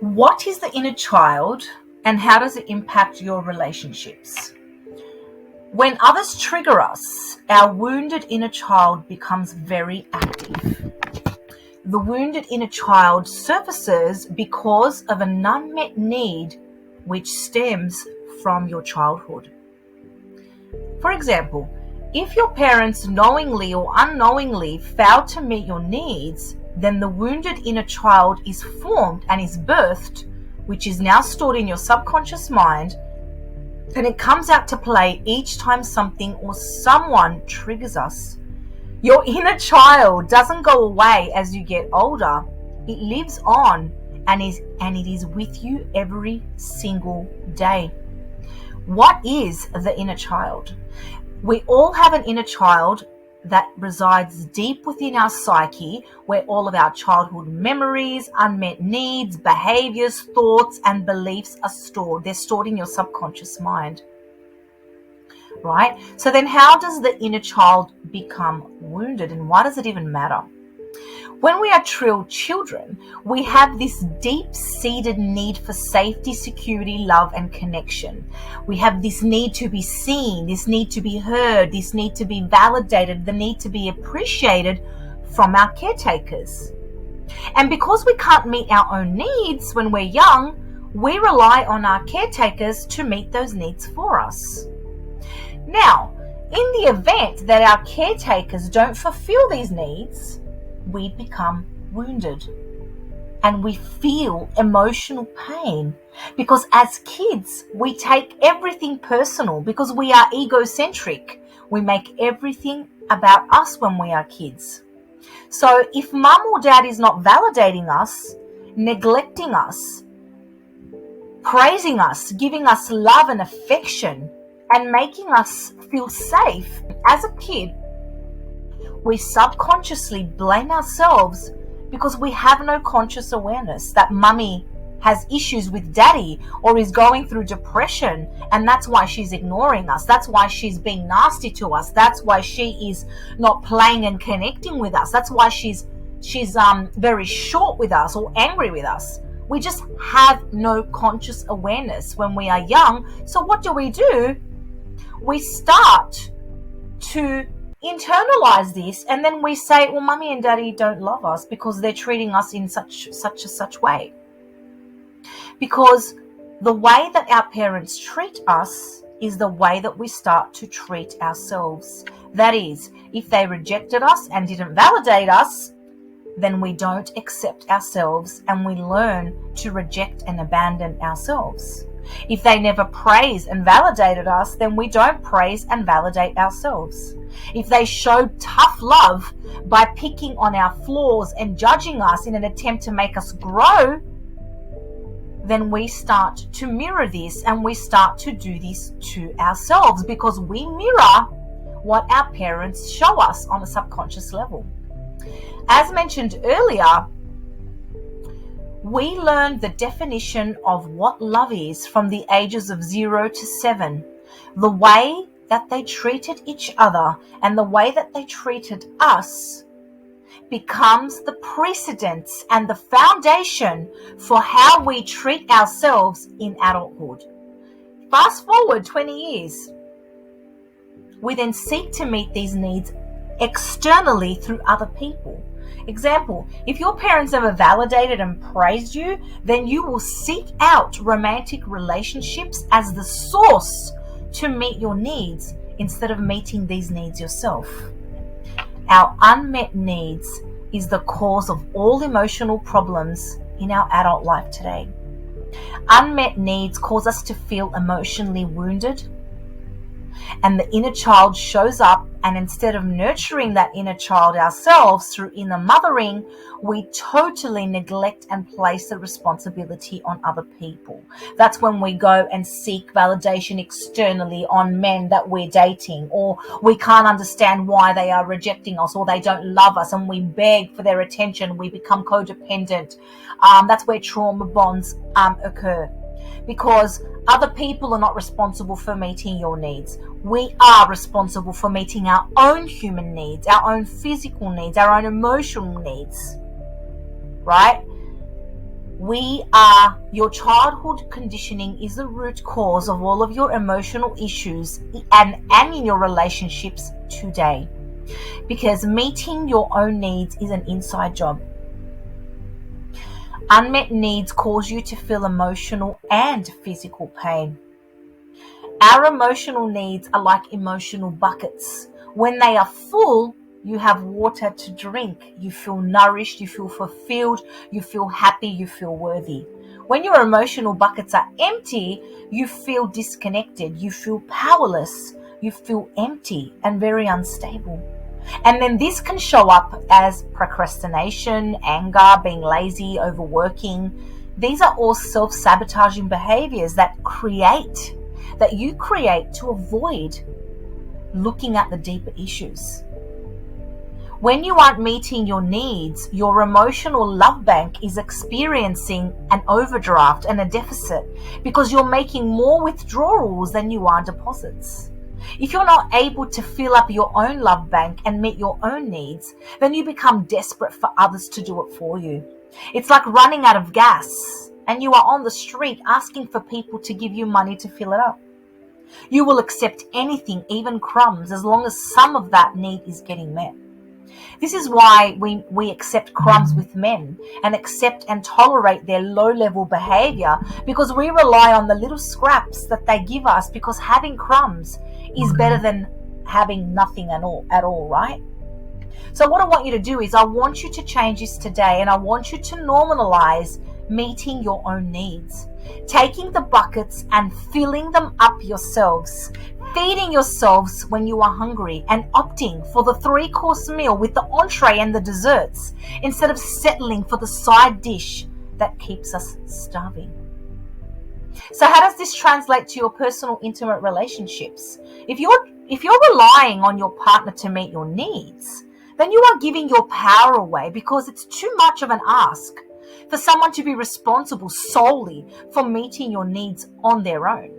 What is the inner child and how does it impact your relationships? When others trigger us, our wounded inner child becomes very active. The wounded inner child surfaces because of an unmet need which stems from your childhood. For example, if your parents knowingly or unknowingly failed to meet your needs, then the wounded inner child is formed and is birthed, which is now stored in your subconscious mind, and it comes out to play each time something or someone triggers us. Your inner child doesn't go away as you get older. It lives on and it is with you every single day. What is the inner child? We all have an inner child that resides deep within our psyche, where all of our childhood memories, unmet needs, behaviors, thoughts, and beliefs are stored. They're stored in your subconscious mind. Right? So then how does the inner child become wounded, and why does it even matter? When we are children, we have this deep-seated need for safety, security, love, and connection. We have this need to be seen, this need to be heard, this need to be validated, the need to be appreciated from our caretakers. And because we can't meet our own needs when we're young, we rely on our caretakers to meet those needs for us. Now, in the event that our caretakers don't fulfill these needs, we become wounded and we feel emotional pain, because as kids we take everything personal because we are egocentric. We make everything about us when we are kids. So if mum or dad is not validating us, neglecting us, praising us, giving us love and affection, and making us feel safe, as a kid we subconsciously blame ourselves because we have no conscious awareness that mummy has issues with daddy or is going through depression, and that's why she's ignoring us. That's why she's being nasty to us. That's why she is not playing and connecting with us. That's why she's very short with us or angry with us. We just have no conscious awareness when we are young. So what do? We start to internalize this, and then we say, well, mummy and daddy don't love us because they're treating us in such way. Because the way that our parents treat us is the way that we start to treat ourselves. That is, if they rejected us and didn't validate us, then we don't accept ourselves and we learn to reject and abandon ourselves. If they never praised and validated us, then we don't praise and validate ourselves. If they showed tough love by picking on our flaws and judging us in an attempt to make us grow, then we start to mirror this and we start to do this to ourselves, because we mirror what our parents show us on a subconscious level. As mentioned earlier, we learned the definition of what love is from the ages of 0 to 7. The way that they treated each other and the way that they treated us becomes the precedence and the foundation for how we treat ourselves in adulthood. Fast forward 20 years. We then seek to meet these needs externally through other people. Example, if your parents ever validated and praised you, then you will seek out romantic relationships as the source to meet your needs instead of meeting these needs yourself. Our unmet needs is the cause of all emotional problems in our adult life today. Unmet needs cause us to feel emotionally wounded, and the inner child shows up, and instead of nurturing that inner child ourselves through inner mothering, we totally neglect and place the responsibility on other people. That's when we go and seek validation externally on men that we're dating, or we can't understand why they are rejecting us or they don't love us, and we beg for their attention. We become codependent. That's where trauma bonds occur. Because other people are not responsible for meeting your needs. We are responsible for meeting our own human needs, our own physical needs, our own emotional needs. Right? Your childhood conditioning is the root cause of all of your emotional issues and in your relationships today. Because meeting your own needs is an inside job. Unmet needs cause you to feel emotional and physical pain. Our emotional needs are like emotional buckets. When they are full, you have water to drink. You feel nourished, you feel fulfilled, you feel happy, you feel worthy. When your emotional buckets are empty, you feel disconnected, you feel powerless, you feel empty and very unstable. And then this can show up as procrastination, anger, being lazy, overworking. These are all self-sabotaging behaviors that you create to avoid looking at the deeper issues. When you aren't meeting your needs, your emotional love bank is experiencing an overdraft and a deficit because you're making more withdrawals than you are deposits. If you're not able to fill up your own love bank and meet your own needs, then you become desperate for others to do it for you. It's like running out of gas and you are on the street asking for people to give you money to fill it up. You will accept anything, even crumbs, as long as some of that need is getting met. This is why we accept crumbs with men and accept and tolerate their low-level behavior, because we rely on the little scraps that they give us, because having crumbs is better than having nothing at all, right? So what I want you to do is I want you to change this today, and I want you to normalize meeting your own needs. Taking the buckets and filling them up yourselves, feeding yourselves when you are hungry, and opting for the 3-course meal with the entree and the desserts instead of settling for the side dish that keeps us starving. So how does this translate to your personal intimate relationships? If you're relying on your partner to meet your needs, then you are giving your power away, because it's too much of an ask for someone to be responsible solely for meeting your needs on their own.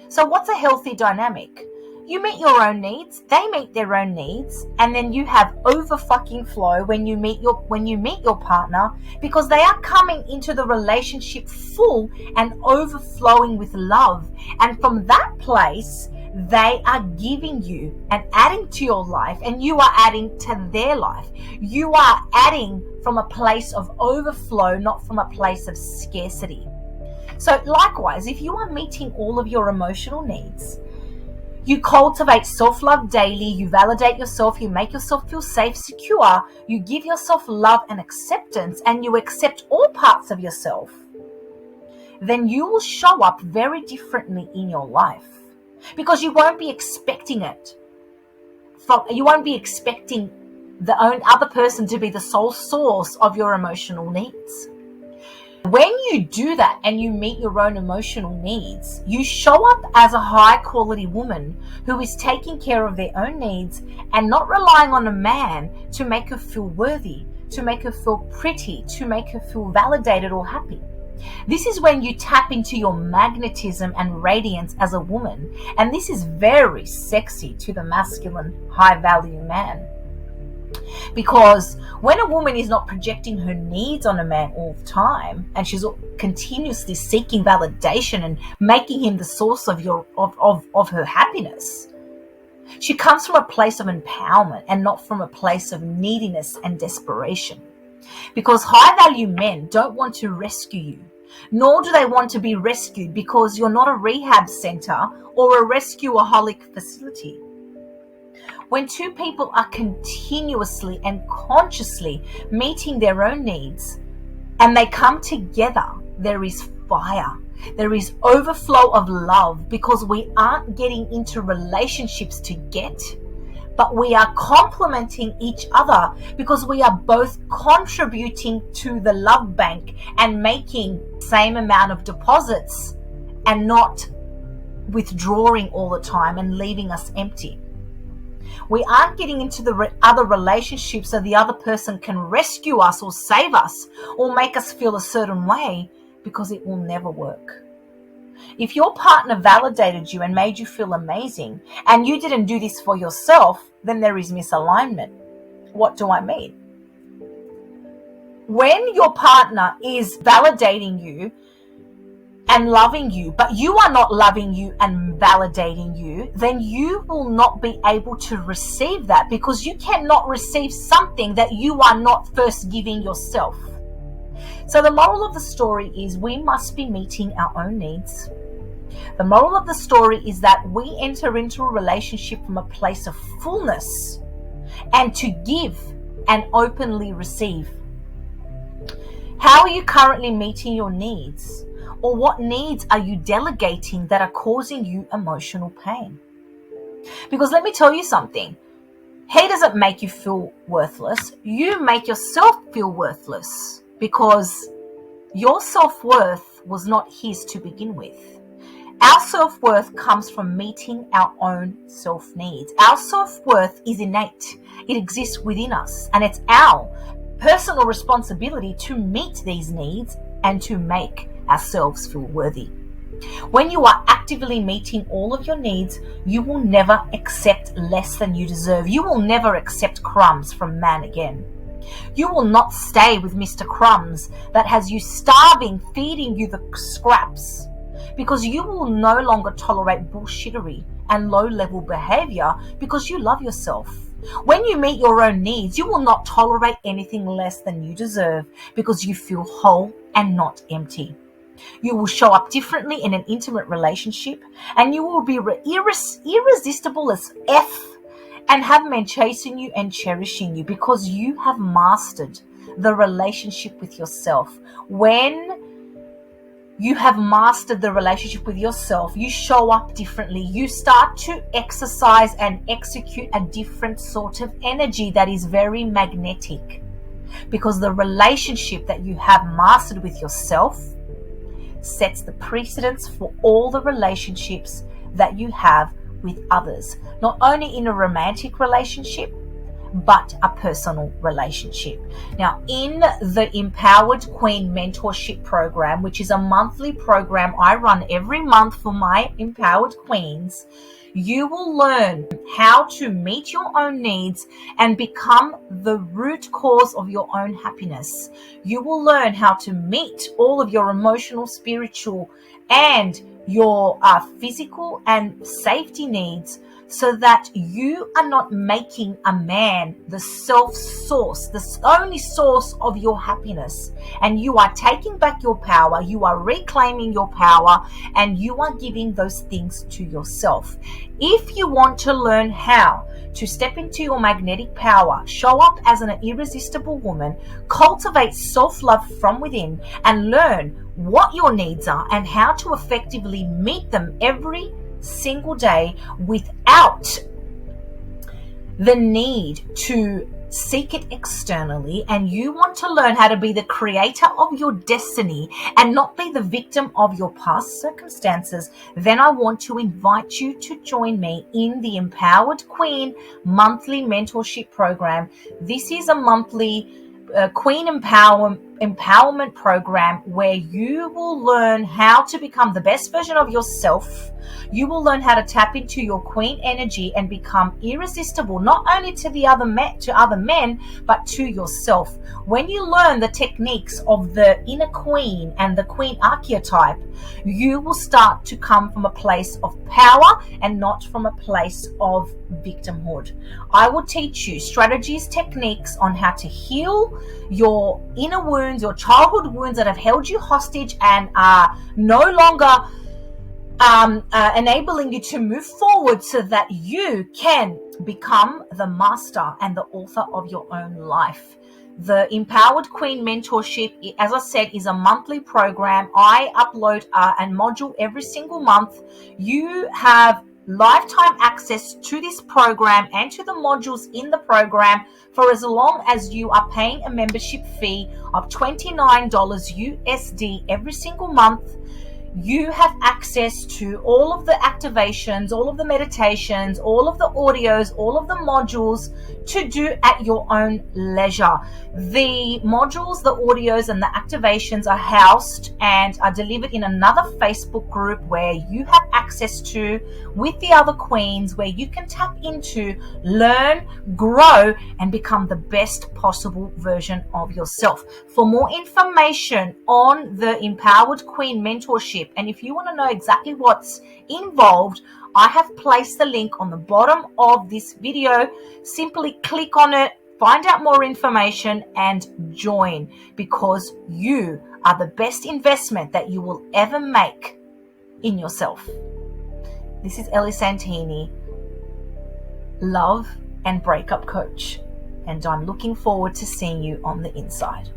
So what's a healthy dynamic? You meet your own needs, they meet their own needs, and then you have over fucking flow when you meet your partner, because they are coming into the relationship full and overflowing with love. And from that place, they are giving you and adding to your life, and you are adding to their life. You are adding from a place of overflow, not from a place of scarcity. So likewise, if you are meeting all of your emotional needs, you cultivate self-love daily, you validate yourself, you make yourself feel safe, secure, you give yourself love and acceptance, and you accept all parts of yourself, then you will show up very differently in your life. Because you won't be expecting it. You won't be expecting the other person to be the sole source of your emotional needs. When you do that and you meet your own emotional needs, you show up as a high quality woman who is taking care of their own needs and not relying on a man to make her feel worthy, to make her feel pretty, to make her feel validated or happy. This is when you tap into your magnetism and radiance as a woman, and this is very sexy to the masculine, high-value man. Because when a woman is not projecting her needs on a man all the time, and she's continuously seeking validation and making him the source of her happiness, she comes from a place of empowerment and not from a place of neediness and desperation. Because high-value men don't want to rescue you, nor do they want to be rescued, because you're not a rehab center or a rescueaholic facility. When two people are continuously and consciously meeting their own needs and they come together, there is fire. There is overflow of love, because we aren't getting into relationships to get, but we are complementing each other, because we are both contributing to the love bank and making the same amount of deposits and not withdrawing all the time and leaving us empty. We aren't getting into the other relationship so the other person can rescue us or save us or make us feel a certain way, because it will never work. If your partner validated you and made you feel amazing and you didn't do this for yourself, then there is misalignment. What do I mean? When your partner is validating you and loving you, but you are not loving you and validating you, then you will not be able to receive that, because you cannot receive something that you are not first giving yourself. So the moral of the story is we must be meeting our own needs. The moral of the story is that we enter into a relationship from a place of fullness and to give and openly receive. How are you currently meeting your needs? Or what needs are you delegating that are causing you emotional pain? Because let me tell you something. He doesn't make you feel worthless. You make yourself feel worthless, because your self-worth was not his to begin with. Our self-worth comes from meeting our own self-needs. Our self-worth is innate. It exists within us, and it's our personal responsibility to meet these needs and to make ourselves feel worthy. When you are actively meeting all of your needs, you will never accept less than you deserve. You will never accept crumbs from man again. You will not stay with Mr. Crumbs that has you starving, feeding you the scraps, because you will no longer tolerate bullshittery and low-level behavior, because you love yourself. When you meet your own needs, you will not tolerate anything less than you deserve, because you feel whole and not empty. You will show up differently in an intimate relationship, and you will be irresistible as F and have men chasing you and cherishing you, because you have mastered the relationship with yourself. When you have mastered the relationship with yourself, you show up differently. You start to exercise and execute a different sort of energy that is very magnetic, because the relationship that you have mastered with yourself sets the precedence for all the relationships that you have with others, not only in a romantic relationship, but a personal relationship. Now, in the Empowered Queen Mentorship Program, which is a monthly program I run every month for my empowered queens, you will learn how to meet your own needs and become the root cause of your own happiness. You will learn how to meet all of your emotional, spiritual, and your physical and safety needs, so that you are not making a man the self-source, the only source of your happiness. And you are taking back your power, you are reclaiming your power, and you are giving those things to yourself. If you want to learn how to step into your magnetic power, show up as an irresistible woman, cultivate self-love from within, and learn what your needs are and how to effectively meet them every single day without the need to seek it externally, and you want to learn how to be the creator of your destiny and not be the victim of your past circumstances, then I want to invite you to join me in the Empowered Queen monthly mentorship program. This is a monthly Queen empowerment program where you will learn how to become the best version of yourself. You will learn how to tap into your queen energy and become irresistible, not only to the other men, but to yourself. When you learn the techniques of the inner queen and the queen archetype, you will start to come from a place of power and not from a place of victimhood. I will teach you strategies, techniques on how to heal your inner wounds, your childhood wounds that have held you hostage and are no longer enabling you to move forward, so that you can become the master and the author of your own life. The Empowered Queen Mentorship, as I said, is a monthly program. I upload a module every single month. You have lifetime access to this program and to the modules in the program for as long as you are paying a membership fee of $29 USD every single month. You have access to all of the activations, all of the meditations, all of the audios, all of the modules to do at your own leisure. The modules, the audios, and the activations are housed and are delivered in another Facebook group where you have access access to with the other queens, where you can tap into, learn, grow, and become the best possible version of yourself. For more information on the Empowered Queen Mentorship, and if you want to know exactly what's involved, I have placed the link on the bottom of this video. Simply click on it, find out more information, and join, because you are the best investment that you will ever make in yourself. This is Ellie Santini, love and breakup coach, and I'm looking forward to seeing you on the inside.